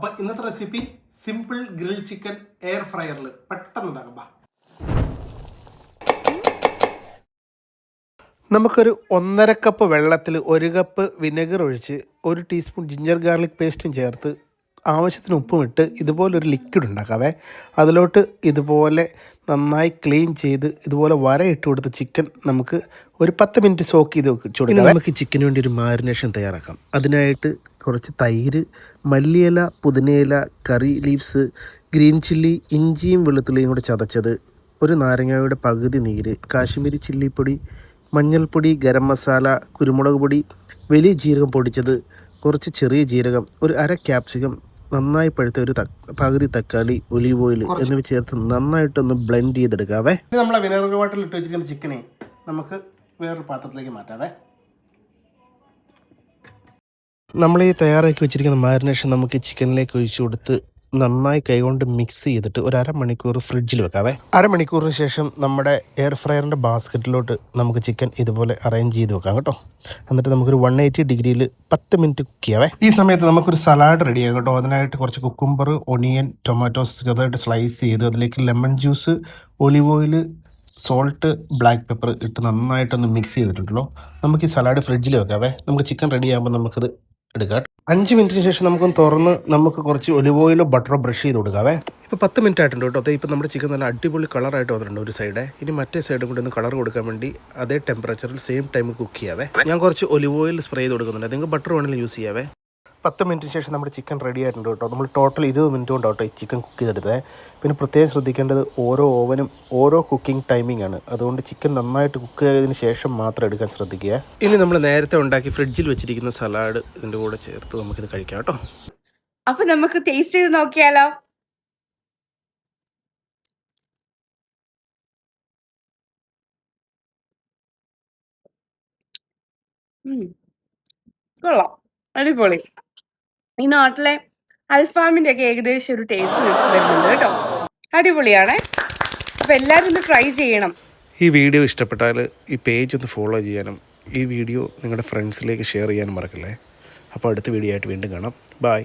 അപ്പോൾ ഇന്നത്തെ recipe simple grill chicken air ഫ്രയറിൽ പെട്ടെന്ന് ഉണ്ടാക്കാം. നമുക്കൊരു 1.5 കപ്പ് വെള്ളത്തിൽ 1 കപ്പ് വിനെഗർ ഒഴിച്ച് 1 ടീസ്പൂൺ ജിഞ്ചർ ഗാർലിക് പേസ്റ്റും ചേർത്ത് ആവശ്യത്തിന് ഉപ്പും ഇട്ട് ഇതുപോലൊരു ലിക്വിഡ് ഉണ്ടാക്കാവേ. അതിലോട്ട് ഇതുപോലെ നന്നായി ക്ലീൻ ചെയ്ത് ഇതുപോലെ വര ഇട്ട് കൊടുത്ത് ചിക്കൻ നമുക്ക് ഒരു 10 മിനിറ്റ് സോക്ക് ചെയ്ത് വെച്ചുകൊടുക്കാം. നമുക്ക് ചിക്കന് വേണ്ടി ഒരു മാരിനേഷൻ തയ്യാറാക്കാം. അതിനായിട്ട് കുറച്ച് തൈര്, മല്ലിയില, പുതിനയില, കറി ലീവ്സ്, ഗ്രീൻ ചില്ലി, ഇഞ്ചിയും വെളുത്തുള്ളിയും കൂടെ ചതച്ചത്, ഒരു നാരങ്ങയുടെ പകുതി നീര്, കാശ്മീരി ചില്ലിപ്പൊടി, മഞ്ഞൾപ്പൊടി, ഗരം മസാല, കുരുമുളക് പൊടി, വലിയ ജീരകം പൊടിച്ചത്, കുറച്ച് ചെറിയ ജീരകം, ഒരു 1/2 ക്യാപ്സിക്കം, നന്നായി പഴുത്ത ഒരു പകുതി തക്കാളി, ഒലീവ് ഓയിൽ എന്നിവ ചേർത്ത് നന്നായിട്ടൊന്ന് ബ്ലെൻഡ് ചെയ്തെടുക്കാവേ. നമ്മളെ വിനെഗർ വാട്ടറിൽ ഇട്ട് വെച്ചിരിക്കുന്ന ചിക്കനെ നമുക്ക് വേറൊരു പാത്രത്തിലേക്ക് മാറ്റാവേ. നമ്മൾ ഈ തയ്യാറാക്കി വെച്ചിരിക്കുന്ന മാരിനേഷൻ നമുക്ക് ചിക്കനിലേക്ക് ഒഴിച്ചു കൊടുത്ത് നന്നായി കൈകൊണ്ട് മിക്സ് ചെയ്തിട്ട് ഒരു 1/2 മണിക്കൂർ ഫ്രിഡ്ജിൽ വെക്കാവേ. 1/2 മണിക്കൂറിന് ശേഷം നമ്മുടെ എയർ ഫ്രയറിൻ്റെ ബാസ്ക്കറ്റിലോട്ട് നമുക്ക് ചിക്കൻ ഇതുപോലെ അറേഞ്ച് ചെയ്ത് വെക്കാം കേട്ടോ. എന്നിട്ട് നമുക്കൊരു 180 ഡിഗ്രിയിൽ 10 മിനിറ്റ് കുക്ക് ചെയ്യാവേ. ഈ സമയത്ത് നമുക്കൊരു സലാഡ് റെഡി ചെയ്യാം കേട്ടോ. അതിനായിട്ട് കുറച്ച് കുക്കുംബർ, ഒണിയൻ, ടൊമാറ്റോസ് ചെറുതായിട്ട് സ്ലൈസ് ചെയ്ത് അതിലേക്ക് lemon juice, olive oil, salt, black pepper ഇട്ട് നന്നായിട്ടൊന്ന് മിക്സ് ചെയ്തിട്ടുണ്ടല്ലോ. നമുക്ക് ഈ സലാഡ് ഫ്രിഡ്ജിൽ വെക്കാവേ. നമുക്ക് ചിക്കൻ റെഡി ആകുമ്പോൾ നമുക്കത് എടുക്കാം. 5 മിനിറ്റിന് ശേഷം നമുക്കൊന്ന് തുറന്ന് നമുക്ക് കുറച്ച് ഒലിവ് ഓയിലോ ബട്ടറോ ബ്രഷ് ചെയ്ത് കൊടുക്കാവേ. ഇപ്പോൾ 10 മിനിറ്റ് ആയിട്ടുണ്ട് കേട്ടോ. അതേ ഇപ്പോൾ നമ്മുടെ ചിക്കൻ നല്ല അടിപൊളി കളറായിട്ട് വന്നിട്ടുണ്ട് ഒരു സൈഡ്. ഇനി മറ്റേ സൈഡും കൂടി ഒന്ന് കളർ കൊടുക്കാൻ വേണ്ടി അതേ ടെമ്പറേച്ചറിൽ സെയിം ടൈം കുക്ക് ചെയ്യാവേ. ഞാൻ കുറച്ച് ഒലിവ് ഓയിൽ സ്പ്രേ ചെയ്ത് കൊടുക്കുന്നുണ്ട്. നിങ്ങൾക്ക് ബട്ടർ വേണമെങ്കിലും യൂസ് ചെയ്യാവേ. 10 മിനിറ്റിന് ശേഷം നമ്മുടെ ചിക്കൻ റെഡി ആയിട്ടുണ്ട് കേട്ടോ. നമ്മൾ ടോട്ടൽ 20 മിനിറ്റ് കൊണ്ടാട്ടോ ഈ ചിക്കൻ കുക്ക് ചെയ്തെടുത്തത്. പിന്നെ പ്രത്യേകം ശ്രദ്ധിക്കേണ്ടത് ഓരോ ഓവനും ഓരോ കുക്കിംഗ് ടൈമിംഗ് ആണ്. അതുകൊണ്ട് ചിക്കൻ നന്നായിട്ട് കുക്ക് ചെയ്തതിന് ശേഷം മാത്രം എടുക്കാൻ ശ്രദ്ധിക്കുക. ഇനി നമ്മൾ നേരത്തെ ഉണ്ടാക്കി ഫ്രിഡ്ജിൽ വെച്ചിരിക്കുന്ന സലാഡ് ഇതിൻ്റെ കൂടെ ചേർത്ത് നമുക്കിത് കഴിക്കാം കേട്ടോ. അപ്പോൾ നമുക്ക് ടേസ്റ്റ് ചെയ്ത് നോക്കിയാലോ. കൊള്ളാം, അടിപൊളി. ഈ നാട്ടിലെ അൽഫാമിൻ്റെ ഒക്കെ ഏകദേശം ഒരു ടേസ്റ്റ് വരുന്നുണ്ട് കേട്ടോ. അടിപൊളിയാണേ. അപ്പോൾ എല്ലാവരും ഒന്ന് ട്രൈ ചെയ്യണം. ഈ വീഡിയോ ഇഷ്ടപ്പെട്ടാൽ ഈ പേജ് ഒന്ന് ഫോളോ ചെയ്യാനും ഈ വീഡിയോ നിങ്ങളുടെ ഫ്രണ്ട്സിലേക്ക് ഷെയർ ചെയ്യാനും മറക്കല്ലേ. അപ്പോൾ അടുത്ത വീഡിയോ ആയിട്ട് വീണ്ടും കാണാം. ബൈ.